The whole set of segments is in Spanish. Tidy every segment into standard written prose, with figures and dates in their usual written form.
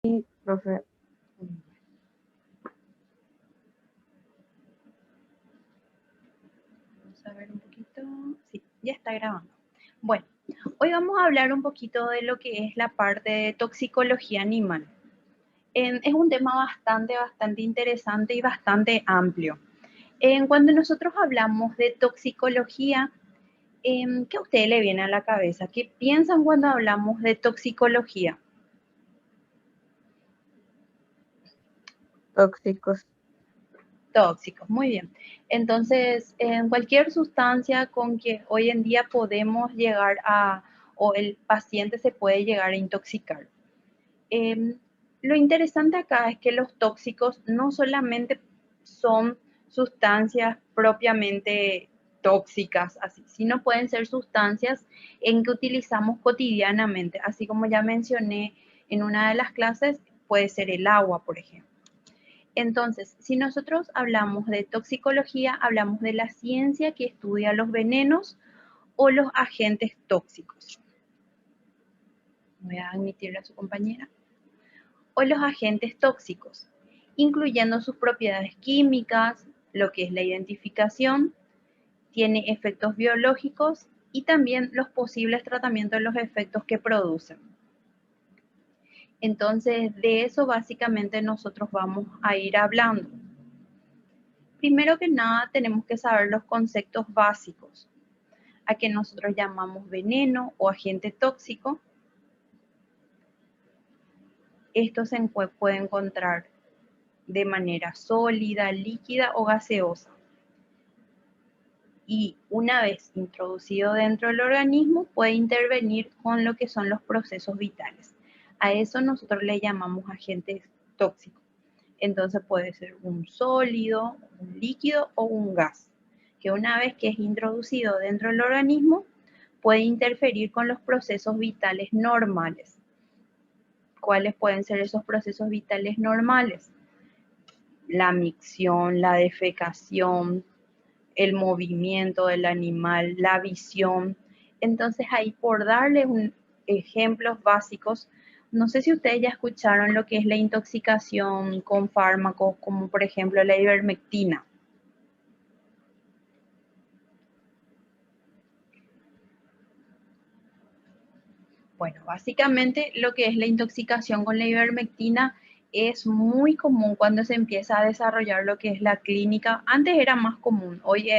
Sí, profe. Vamos a ver un poquito. Sí, ya está grabando. Bueno, hoy vamos a hablar un poquito de lo que es la parte de toxicología animal. Es un tema bastante interesante y bastante amplio. Cuando nosotros hablamos de toxicología, ¿qué a usted le viene a la cabeza? ¿Qué piensan cuando hablamos de toxicología? Tóxicos. Tóxicos, muy bien. Entonces, en cualquier sustancia con que hoy en día podemos llegar a, o el paciente se puede llegar a intoxicar. Eh, lo interesante acá es que los tóxicos no solamente son sustancias propiamente tóxicas, así, sino pueden ser sustancias en que utilizamos cotidianamente, así como ya mencioné en una de las clases, puede ser el agua, por ejemplo. Entonces, si nosotros hablamos de toxicología, hablamos de la ciencia que estudia los venenos o los agentes tóxicos. Voy a admitirle a su compañera. O los agentes tóxicos, incluyendo sus propiedades químicas, lo que es la identificación, tiene efectos biológicos y también los posibles tratamientos de los efectos que producen. Entonces, de eso básicamente nosotros vamos a ir hablando. Primero que nada, tenemos que saber los conceptos básicos, a que nosotros llamamos veneno o agente tóxico. Esto se puede encontrar de manera sólida, líquida o gaseosa. Y una vez introducido dentro del organismo, puede intervenir con lo que son los procesos vitales. A eso nosotros le llamamos agentes tóxicos. Entonces puede ser un sólido, un líquido o un gas, que una vez que es introducido dentro del organismo, puede interferir con los procesos vitales normales. ¿Cuáles pueden ser esos procesos vitales normales? La micción, la defecación, el movimiento del animal, la visión. Entonces ahí por darle ejemplos básicos, no sé si ustedes ya escucharon lo que es la intoxicación con fármacos, como por ejemplo la ivermectina. Bueno, básicamente lo que es la intoxicación con la ivermectina es muy común cuando se empieza a desarrollar lo que es la clínica. Antes era más común, hoy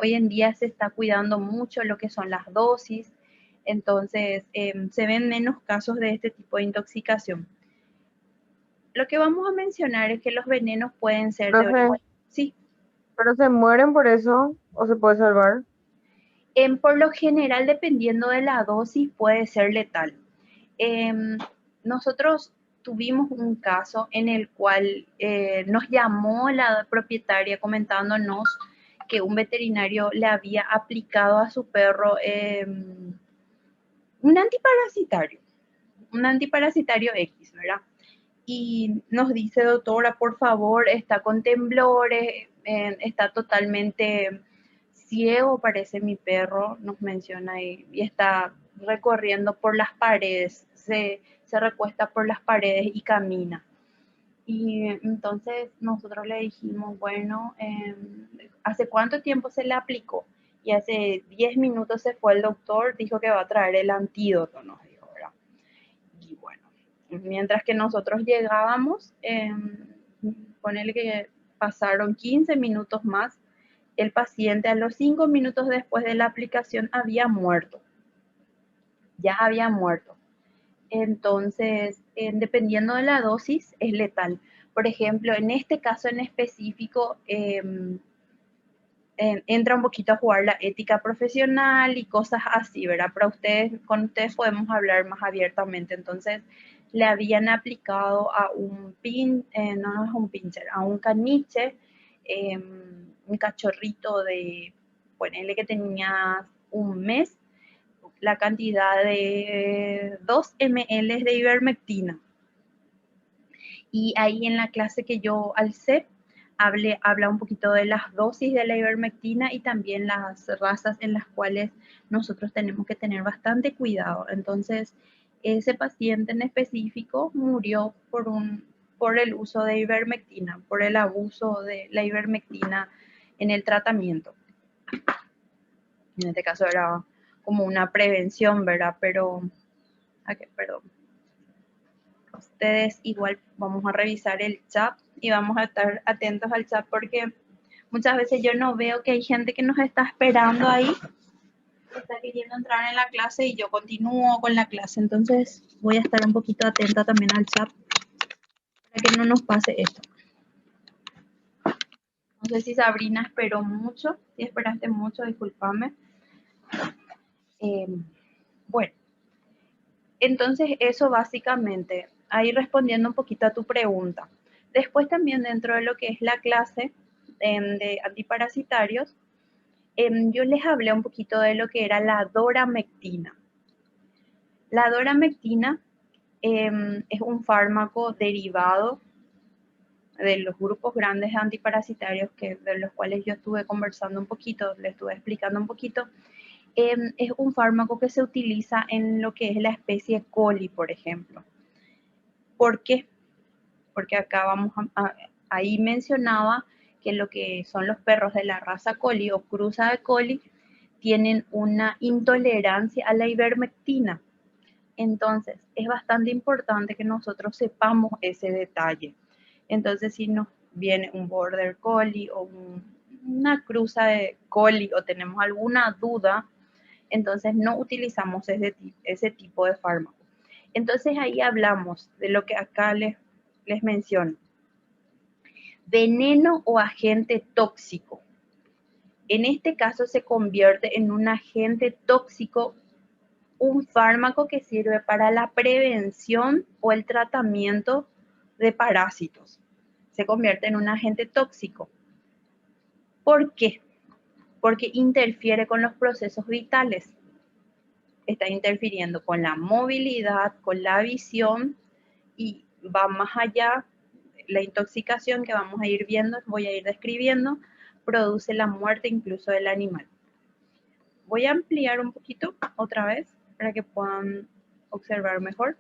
en día se está cuidando mucho lo que son las dosis, entonces se ven menos casos de este tipo de intoxicación. Lo que vamos a mencionar es que los venenos pueden ser de Profe, origen, sí, ¿pero se mueren por eso o se puede salvar? por lo general dependiendo de la dosis puede ser letal. Em, nosotros tuvimos un caso en el cual nos llamó la propietaria comentándonos que un veterinario le había aplicado a su perro un antiparasitario, un antiparasitario X, ¿verdad? Y nos dice, doctora, por favor, está con temblores, está totalmente ciego, parece mi perro, nos menciona ahí, y está recorriendo por las paredes, se recuesta por las paredes y camina. Y entonces nosotros le dijimos, bueno, ¿hace cuánto tiempo se le aplicó? Y hace 10 minutos se fue el doctor, dijo que va a traer el antídoto, nos dijo, ¿verdad? Y bueno, mientras que nosotros llegábamos, ponele que pasaron 15 minutos más, el paciente a los 5 minutos después de la aplicación había muerto, ya había muerto. Entonces, dependiendo de la dosis, es letal. Por ejemplo, en este caso en específico, entra un poquito a jugar la ética profesional y cosas así, ¿verdad? Para ustedes, con ustedes podemos hablar más abiertamente. Entonces, le habían aplicado a un no es un pincher, a un caniche, un cachorrito de, ponele que tenía un mes, la cantidad de 2 ml de ivermectina. Y ahí en la clase que yo alcé, habla un poquito de las dosis de la ivermectina y también las razas en las cuales nosotros tenemos que tener bastante cuidado. Entonces, ese paciente en específico murió por el uso de ivermectina, por el abuso de la ivermectina en el tratamiento. En este caso era como una prevención, ¿verdad? Pero, okay, perdón. Ustedes igual vamos a revisar el chat y vamos a estar atentos al chat porque muchas veces yo no veo que hay gente que nos está esperando ahí, está queriendo entrar en la clase y yo continúo con la clase. Entonces voy a estar un poquito atenta también al chat para que no nos pase esto. No sé si Sabrina esperó mucho, si esperaste mucho, discúlpame. Bueno, entonces eso básicamente, ahí respondiendo un poquito a tu pregunta. Después también dentro de lo que es la clase de antiparasitarios, yo les hablé un poquito de lo que era la doramectina. La doramectina es un fármaco derivado de los grupos grandes de antiparasitarios de los cuales yo estuve conversando un poquito, les estuve explicando un poquito. Es un fármaco que se utiliza en lo que es la especie coli, por ejemplo. ¿Por qué? Porque acá ahí mencionaba que lo que son los perros de la raza coli o cruza de coli tienen una intolerancia a la ivermectina. Entonces, es bastante importante que nosotros sepamos ese detalle. Entonces, si nos viene un border collie o una cruza de collie o tenemos alguna duda, entonces no utilizamos ese tipo de fármaco. Entonces ahí hablamos de lo que acá les menciono. Veneno o agente tóxico. En este caso se convierte en un agente tóxico un fármaco que sirve para la prevención o el tratamiento de parásitos. Se convierte en un agente tóxico. ¿Por qué? Porque interfiere con los procesos vitales. Está interfiriendo con la movilidad, con la visión y va más allá. La intoxicación que vamos a ir viendo, voy a ir describiendo, produce la muerte incluso del animal. Voy a ampliar un poquito otra vez para que puedan observar mejor.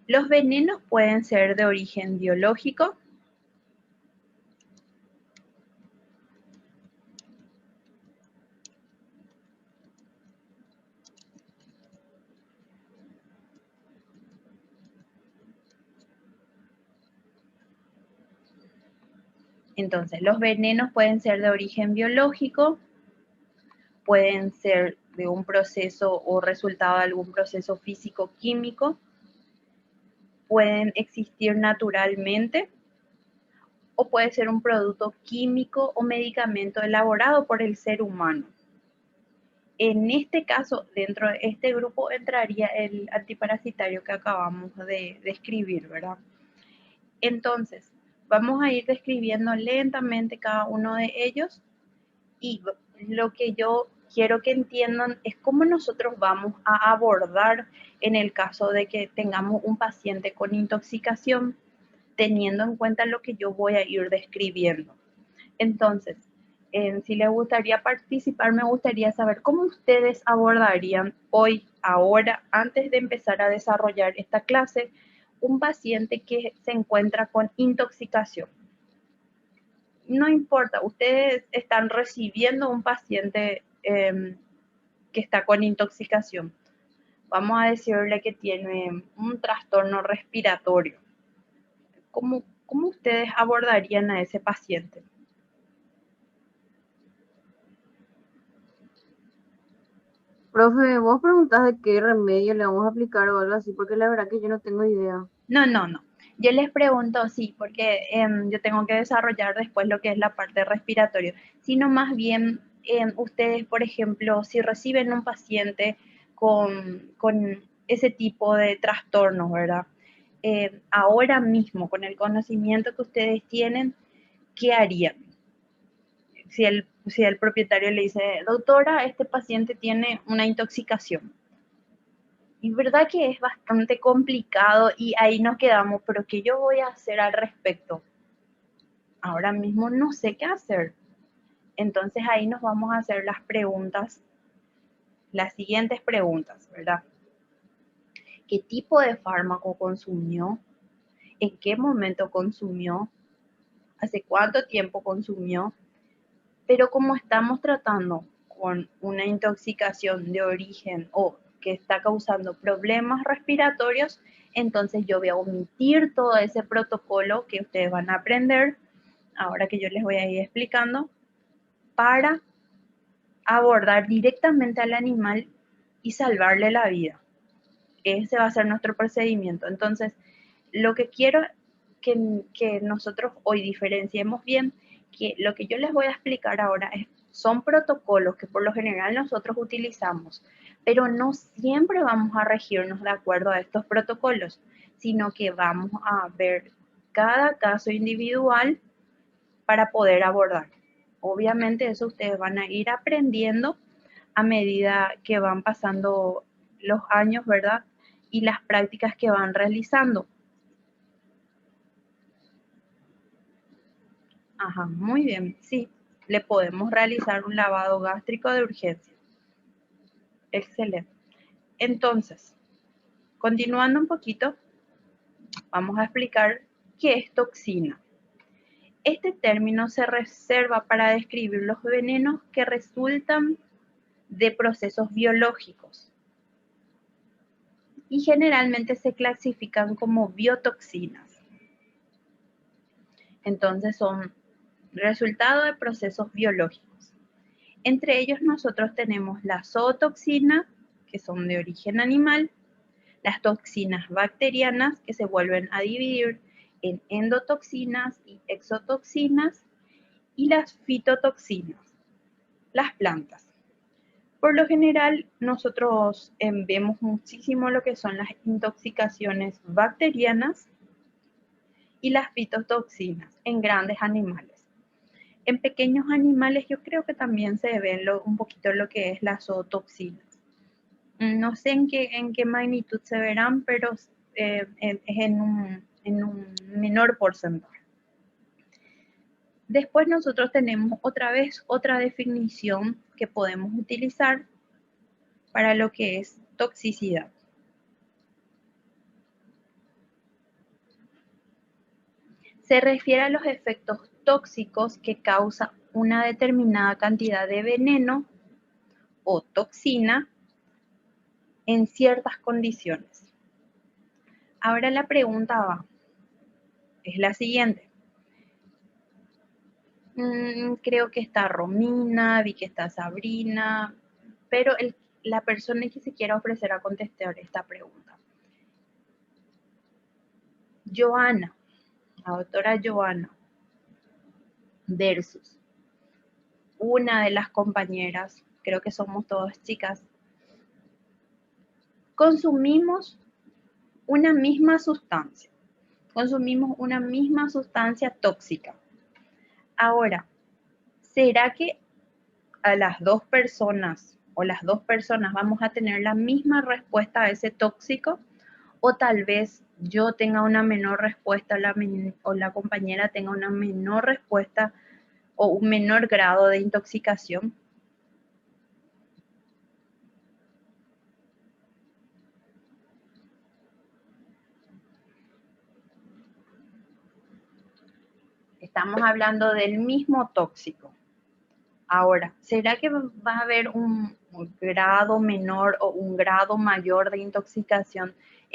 Los venenos pueden ser de origen biológico, entonces los venenos pueden ser de origen biológico, pueden ser de un proceso o resultado de algún proceso físico-químico, pueden existir naturalmente o puede ser un producto químico o medicamento elaborado por el ser humano. En este caso, dentro de este grupo entraría el antiparasitario que acabamos de describir, ¿verdad? Entonces, vamos a ir describiendo lentamente cada uno de ellos y lo que yo quiero que entiendan es cómo nosotros vamos a abordar en el caso de que tengamos un paciente con intoxicación, teniendo en cuenta lo que yo voy a ir describiendo. Entonces, si les gustaría participar, me gustaría saber cómo ustedes abordarían hoy, ahora, antes de empezar a desarrollar esta clase, un paciente que se encuentra con intoxicación. No importa, ustedes están recibiendo un paciente que está con intoxicación. Vamos a decirle que tiene un trastorno respiratorio. ¿Cómo ustedes abordarían a ese paciente? Profe, vos preguntás de qué remedio le vamos a aplicar o algo así, porque la verdad que yo no tengo idea. No, no, no. Yo les pregunto, sí, porque yo tengo que desarrollar después lo que es la parte respiratoria, sino más bien ustedes, por ejemplo, si reciben un paciente con ese tipo de trastornos, ¿verdad? Ahora mismo, con el conocimiento que ustedes tienen, ¿qué harían? Si el propietario le dice, doctora, este paciente tiene una intoxicación. Y verdad que es bastante complicado y ahí nos quedamos, pero ¿qué yo voy a hacer al respecto? Ahora mismo no sé qué hacer. Entonces ahí nos vamos a hacer las preguntas las siguientes preguntas, ¿verdad? ¿Qué tipo de fármaco consumió? ¿En qué momento consumió? ¿Hace cuánto tiempo consumió? Pero como estamos tratando con una intoxicación de origen o que está causando problemas respiratorios, entonces yo voy a omitir todo ese protocolo que ustedes van a aprender, ahora que yo les voy a ir explicando, para abordar directamente al animal y salvarle la vida. Ese va a ser nuestro procedimiento. Entonces, lo que quiero que nosotros hoy diferenciemos bien, que lo que yo les voy a explicar ahora son protocolos que por lo general nosotros utilizamos, pero no siempre vamos a regirnos de acuerdo a estos protocolos, sino que vamos a ver cada caso individual para poder abordar. Obviamente eso ustedes van a ir aprendiendo a medida que van pasando los años, ¿verdad? Y las prácticas que van realizando. Ajá, muy bien, sí. Le podemos realizar un lavado gástrico de urgencia. Excelente. Entonces, continuando un poquito, vamos a explicar qué es toxina. Este término se reserva para describir los venenos que resultan de procesos biológicos y generalmente se clasifican como biotoxinas. Entonces son resultado de procesos biológicos. Entre ellos nosotros tenemos la zootoxina, que son de origen animal, las toxinas bacterianas, que se vuelven a dividir en endotoxinas y exotoxinas, y las fitotoxinas, las plantas. Por lo general, nosotros vemos muchísimo lo que son las intoxicaciones bacterianas y las fitotoxinas en grandes animales. En pequeños animales yo creo que también se ve un poquito lo que es las zootoxinas. No sé en qué magnitud se verán, pero es en un menor porcentaje. Después nosotros tenemos otra vez otra definición que podemos utilizar para lo que es toxicidad. Se refiere a los efectos tóxicos que causa una determinada cantidad de veneno o toxina en ciertas condiciones. Ahora la pregunta es la siguiente. Creo que está Romina, vi que está Sabrina, pero la persona que se quiera ofrecer a contestar esta pregunta. Joana, la doctora Joana, versus una de las compañeras, creo que somos todas chicas, consumimos una misma sustancia tóxica. Ahora, ¿será que a las dos personas o las dos personas vamos a tener la misma respuesta a ese tóxico? O tal vez yo tenga una menor respuesta o la compañera tenga una menor respuesta o un menor grado de intoxicación. Estamos hablando del mismo tóxico. Ahora, ¿será que va a haber un grado menor o un grado mayor de intoxicación